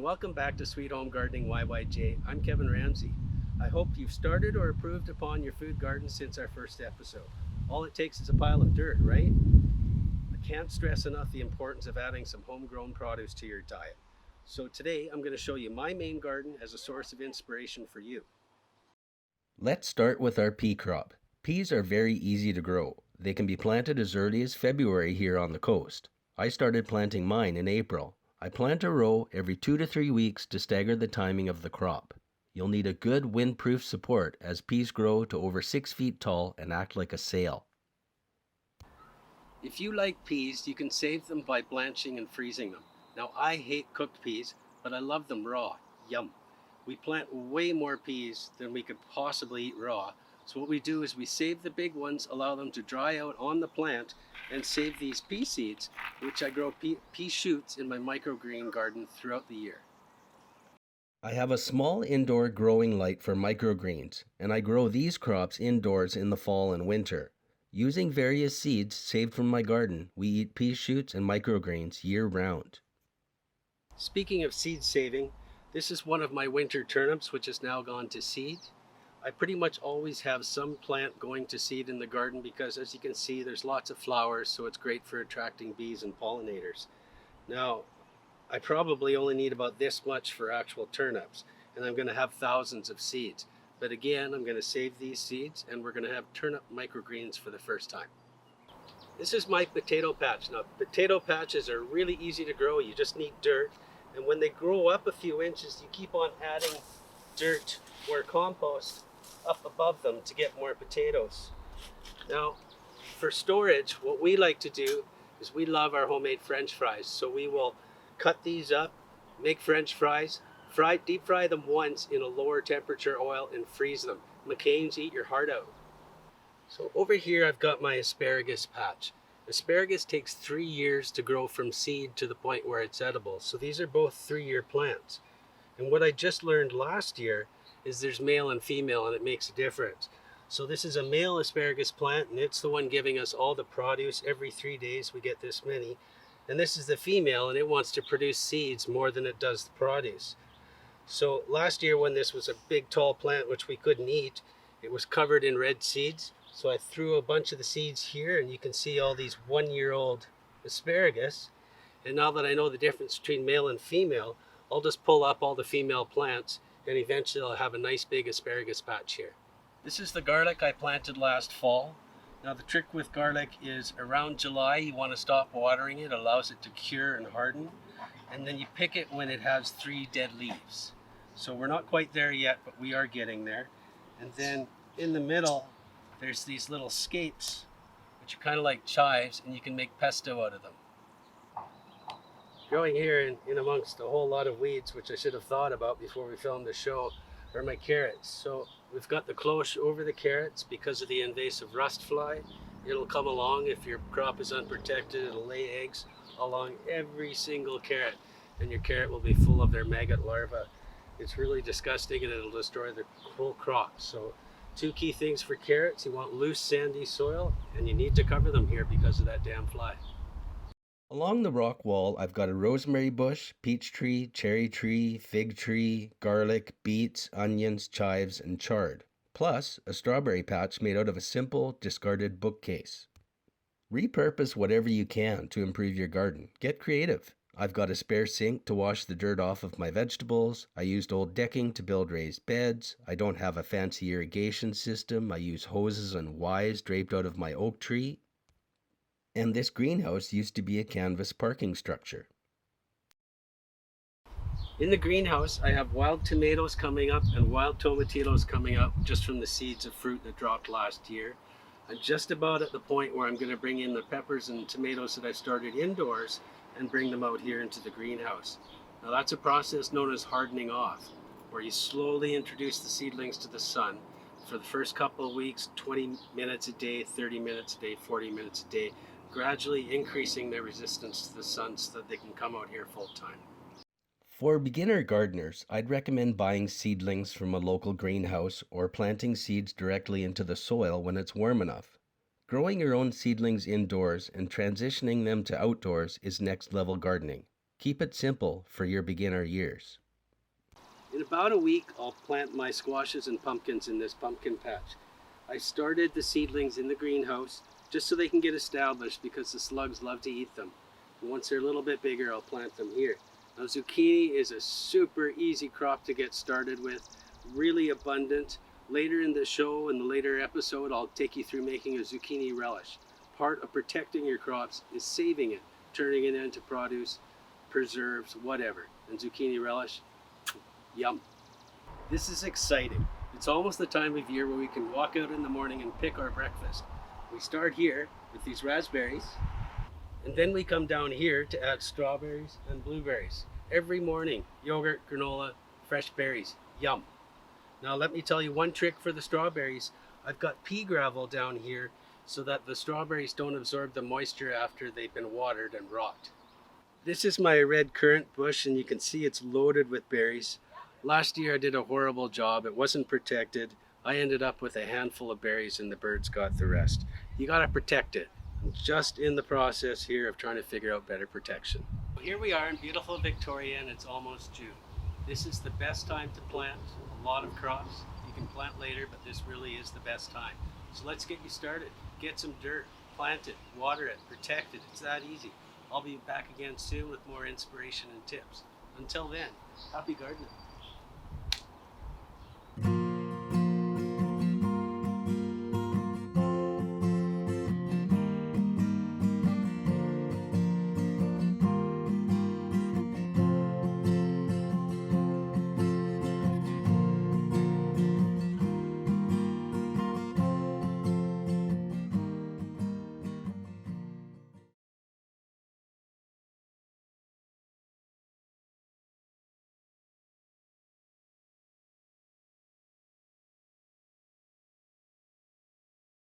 welcome back to Sweet Home Gardening YYJ. I'm Kevin Ramsey. I hope you've started or improved upon your food garden since our first episode. All it takes is a pile of dirt, right? I can't stress enough the importance of adding some homegrown produce to your diet. So today I'm going to show you my main garden as a source of inspiration for you. Let's start with our pea crop. Peas are very easy to grow. They can be planted as early as February here on the coast. I started planting mine in April. I plant a row every 2 to 3 weeks to stagger the timing of the crop. You'll need a good windproof support as peas grow to over 6 feet tall and act like a sail. If you like peas, you can save them by blanching and freezing them. Now I hate cooked peas, but I love them raw. Yum. We plant way more peas than we could possibly eat raw. So what we do is we save the big ones, allow them to dry out on the plant, and save these pea seeds, which I grow pea shoots in my microgreen garden throughout the year. I have a small indoor growing light for microgreens, and I grow these crops indoors in the fall and winter. Using various seeds saved from my garden, we eat pea shoots and microgreens year-round. Speaking of seed saving, this is one of my winter turnips, which has now gone to seed. I pretty much always have some plant going to seed in the garden because, as you can see, there's lots of flowers, so it's great for attracting bees and pollinators. Now, I probably only need about this much for actual turnips, and I'm going to have thousands of seeds. But again, I'm going to save these seeds, and we're going to have turnip microgreens for the first time. This is my potato patch. Now, potato patches are really easy to grow. You just need dirt. And when they grow up a few inches, you keep on adding dirt or compost up above them to get more potatoes. Now, for storage, what we like to do is we love our homemade French fries. So we will cut these up, make French fries, deep fry them once in a lower temperature oil and freeze them. McCain's eat your heart out. So over here I've got my asparagus patch. Asparagus takes 3 years to grow from seed to the point where it's edible. So these are both 3-year plants. And what I just learned last year is there's male and female, and it makes a difference. So this is a male asparagus plant, and it's the one giving us all the produce. Every 3 days we get this many. And this is the female, and it wants to produce seeds more than it does the produce. So last year when this was a big tall plant which we couldn't eat, it was covered in red seeds. So I threw a bunch of the seeds here, and you can see all these 1-year-old asparagus. And now that I know the difference between male and female, I'll just pull up all the female plants, and eventually I'll have a nice big asparagus patch here. This is the garlic I planted last fall. Now the trick with garlic is around July you want to stop watering it. It allows it to cure and harden. And then you pick it when it has 3 dead leaves. So we're not quite there yet, but we are getting there. And then in the middle, there's these little scapes, which are kind of like chives, and you can make pesto out of them. Growing here in amongst a whole lot of weeds, which I should have thought about before we filmed the show, are my carrots. So we've got the cloche over the carrots because of the invasive rust fly. It'll come along if your crop is unprotected. It'll lay eggs along every single carrot, and your carrot will be full of their maggot larvae. It's really disgusting, and it'll destroy the whole crop. So 2 key things for carrots: you want loose sandy soil, and you need to cover them here because of that damn fly. Along the rock wall, I've got a rosemary bush, peach tree, cherry tree, fig tree, garlic, beets, onions, chives, and chard, plus a strawberry patch made out of a simple, discarded bookcase. Repurpose whatever you can to improve your garden. Get creative. I've got a spare sink to wash the dirt off of my vegetables. I used old decking to build raised beds. I don't have a fancy irrigation system. I use hoses and Ys draped out of my oak tree. And this greenhouse used to be a canvas parking structure. In the greenhouse, I have wild tomatoes coming up and wild tomatillos coming up just from the seeds of fruit that dropped last year. I'm just about at the point where I'm going to bring in the peppers and tomatoes that I started indoors and bring them out here into the greenhouse. Now that's a process known as hardening off, where you slowly introduce the seedlings to the sun for the first couple of weeks, 20 minutes a day, 30 minutes a day, 40 minutes a day, gradually increasing their resistance to the sun so that they can come out here full time. For beginner gardeners, I'd recommend buying seedlings from a local greenhouse or planting seeds directly into the soil when it's warm enough. Growing your own seedlings indoors and transitioning them to outdoors is next level gardening. Keep it simple for your beginner years. In about a week, I'll plant my squashes and pumpkins in this pumpkin patch. I started the seedlings in the greenhouse just so they can get established because the slugs love to eat them. And once they're a little bit bigger, I'll plant them here. Now, zucchini is a super easy crop to get started with, really abundant. Later in the show, in the later episode, I'll take you through making a zucchini relish. Part of protecting your crops is saving it, turning it into produce, preserves, whatever. And zucchini relish, yum. This is exciting. It's almost the time of year where we can walk out in the morning and pick our breakfast. We start here with these raspberries, and then we come down here to add strawberries and blueberries. Every morning, yogurt, granola, fresh berries, yum. Now let me tell you one trick for the strawberries. I've got pea gravel down here so that the strawberries don't absorb the moisture after they've been watered and rocked. This is my red currant bush, and you can see it's loaded with berries. Last year I did a horrible job. It wasn't protected. I ended up with a handful of berries and the birds got the rest. You gotta protect it. I'm just in the process here of trying to figure out better protection. Here we are in beautiful Victoria, and it's almost June. This is the best time to plant a lot of crops. You can plant later, but this really is the best time. So let's get you started. Get some dirt, plant it, water it, protect it. It's that easy. I'll be back again soon with more inspiration and tips. Until then, happy gardening.